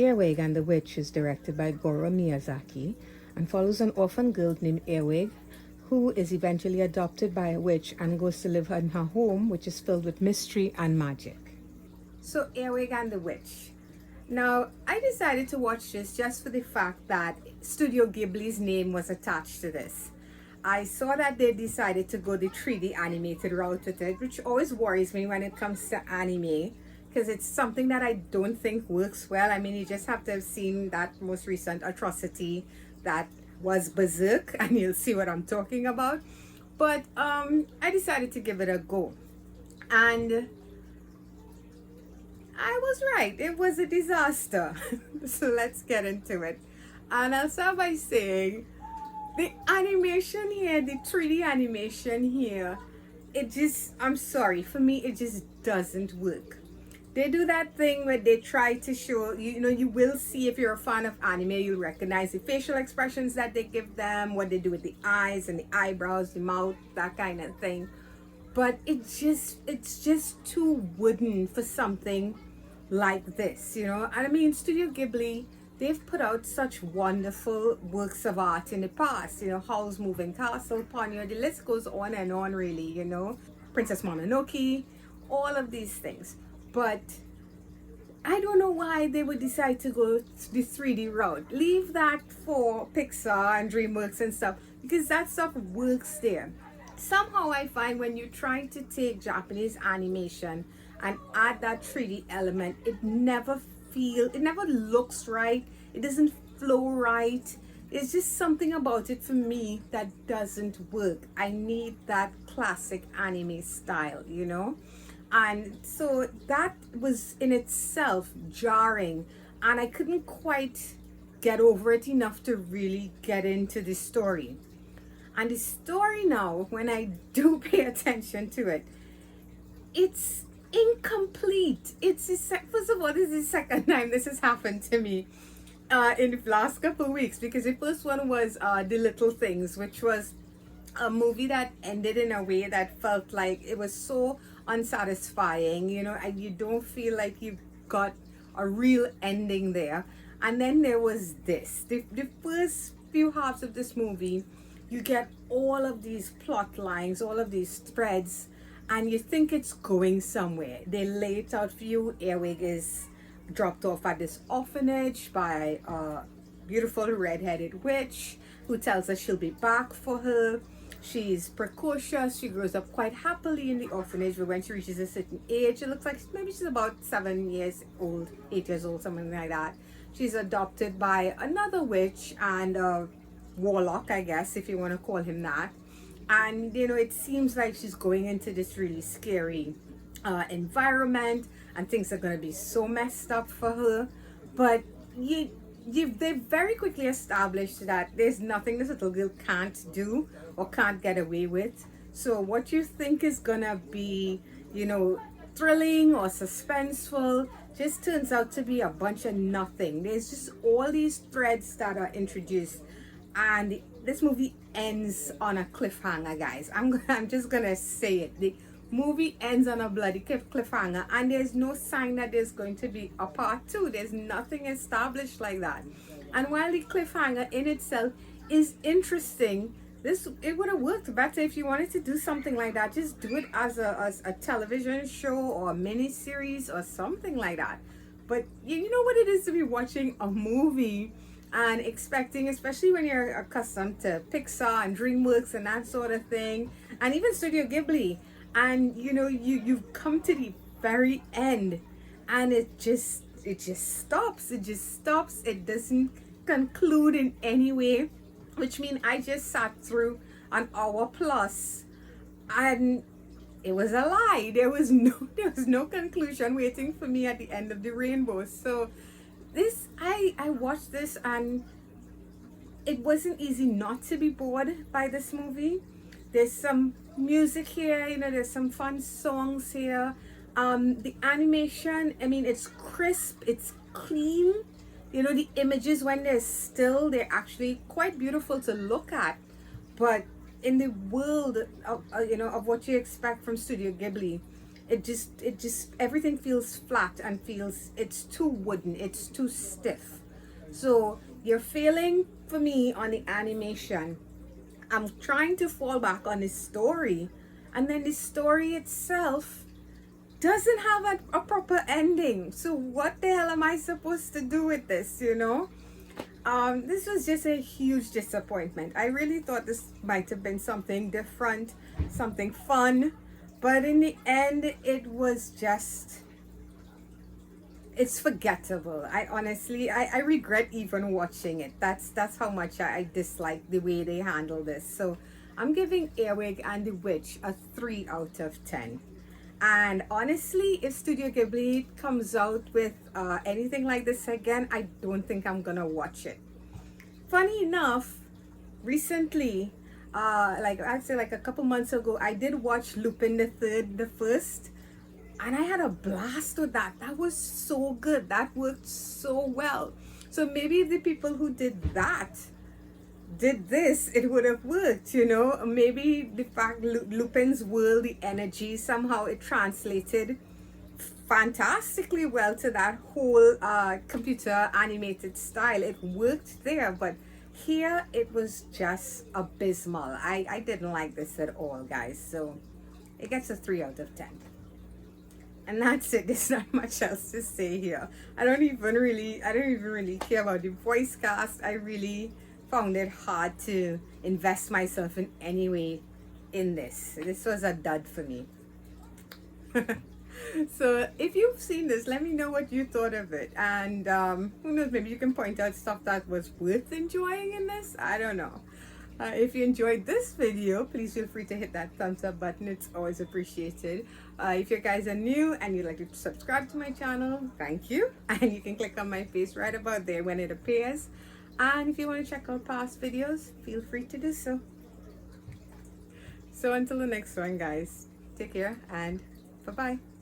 Earwig and the Witch is directed by Goro Miyazaki and follows an orphan girl named Earwig who is eventually adopted by a witch and goes to live in her home, which is filled with mystery and magic. So Earwig and the Witch. Now, I decided to watch this just for the fact that Studio Ghibli's name was attached to this. I saw that they decided to go the 3D animated route with it, which always worries me when it comes to anime, because it's something that I don't think works well. I mean, you just have to have seen that most recent atrocity that was Berserk, and you'll see what I'm talking about. But I decided to give it a go. And I was right. It was a disaster. So let's get into it. And I'll start by saying the animation here, the 3D animation here, it just, I'm sorry, for me, it just doesn't work. They do that thing where they try to show, you know, you will see if you're a fan of anime, you'll recognize the facial expressions that they give them, what they do with the eyes and the eyebrows, the mouth, that kind of thing. But it's just too wooden for something like this, you know. And I mean, Studio Ghibli, they've put out such wonderful works of art in the past, you know, Howl's Moving Castle, Ponyo, the list goes on and on, really, you know, Princess Mononoke, all of these things. But I don't know why they would decide to go the 3D route. Leave that for Pixar and DreamWorks and stuff, because that stuff works there. Somehow I find when you're trying to take Japanese animation and add that 3D element, it never looks right. It doesn't flow right. It's just something about it for me that doesn't work. I need that classic anime style, you know. And so that was in itself jarring, and I couldn't quite get over it enough to really get into the story. And the story now, when I do pay attention to it, it's incomplete. First of all, this is the second time this has happened to me in the last couple of weeks, because the first one was The Little Things, which was a movie that ended in a way that felt like it was so unsatisfying, you know, and you don't feel like you've got a real ending there. And then there was this, the first few halves of this movie, you get all of these plot lines, all of these threads, and you think it's going somewhere. They lay it out for you. Earwig is dropped off at this orphanage by a beautiful red-headed witch who tells her she'll be back for her. She's precocious. She grows up quite happily in the orphanage, but when she reaches a certain age, it looks like maybe she's about 7 years old, 8 years old, something like that. She's adopted by another witch and a warlock, I guess, if you want to call him that. And, you know, it seems like she's going into this really scary environment, and things are going to be so messed up for her. But they very quickly established that there's nothing this little girl can't do or can't get away with. So what you think is gonna be, you know, thrilling or suspenseful just turns out to be a bunch of nothing. There's just all these threads that are introduced, and this movie ends on a cliffhanger, guys. I'm just gonna say it. The movie ends on a bloody cliffhanger, and there's no sign that there's going to be a part 2. There's nothing established like that. And while the cliffhanger in itself is interesting, it would have worked better if you wanted to do something like that. Just do it as a television show or a mini series or something like that. But you know what it is to be watching a movie and expecting, especially when you're accustomed to Pixar and DreamWorks and that sort of thing, and even Studio Ghibli, and you know, you've come to the very end, and it just stops. It doesn't conclude in any way, which means I just sat through an hour plus, and it was a lie. There was no conclusion waiting for me at the end of the rainbow. So this, I watched this, and it wasn't easy not to be bored by this movie. There's some music here, you know, there's some fun songs here. The animation, I mean, it's crisp, it's clean. You know, the images, when they're still, they're actually quite beautiful to look at. But in the world of, you know, of what you expect from Studio Ghibli, it just everything feels flat and feels it's too wooden, it's too stiff. So you're failing for me on the animation. I'm trying to fall back on the story, and then the story itself doesn't have a proper ending. So what the hell am I supposed to do with this, you know? This was just a huge disappointment. I really thought this might have been something different, something fun, but in the end, it was just, it's forgettable. I honestly, I regret even watching it. That's how much I dislike the way they handle this. So I'm giving Earwig and the Witch a 3 out of 10. And honestly, if Studio Ghibli comes out with anything like this again, I don't think I'm gonna watch it. Funny enough, recently, like I'd say like a couple months ago, I did watch Lupin the first, and I had a blast with that. That was so good. That worked so well. So maybe the people who did that did this, it would have worked, you know. Maybe the fact Lupin's world, the energy, somehow it translated fantastically well to that whole computer animated style. It worked there, but here it was just abysmal. I didn't like this at all, guys. So it gets a 3 out of 10. And that's it. There's not much else to say here. I don't even really care about the voice cast. I really found it hard to invest myself in any way in this. This was a dud for me. So if you've seen this, let me know what you thought of it. And who knows, maybe you can point out stuff that was worth enjoying in this. I don't know. If you enjoyed this video, please feel free to hit that thumbs up button. It's always appreciated. If you guys are new and you'd like to subscribe to my channel, thank you. And you can click on my face right about there when it appears. And if you want to check out past videos, feel free to do so. So until the next one, guys, take care and bye-bye.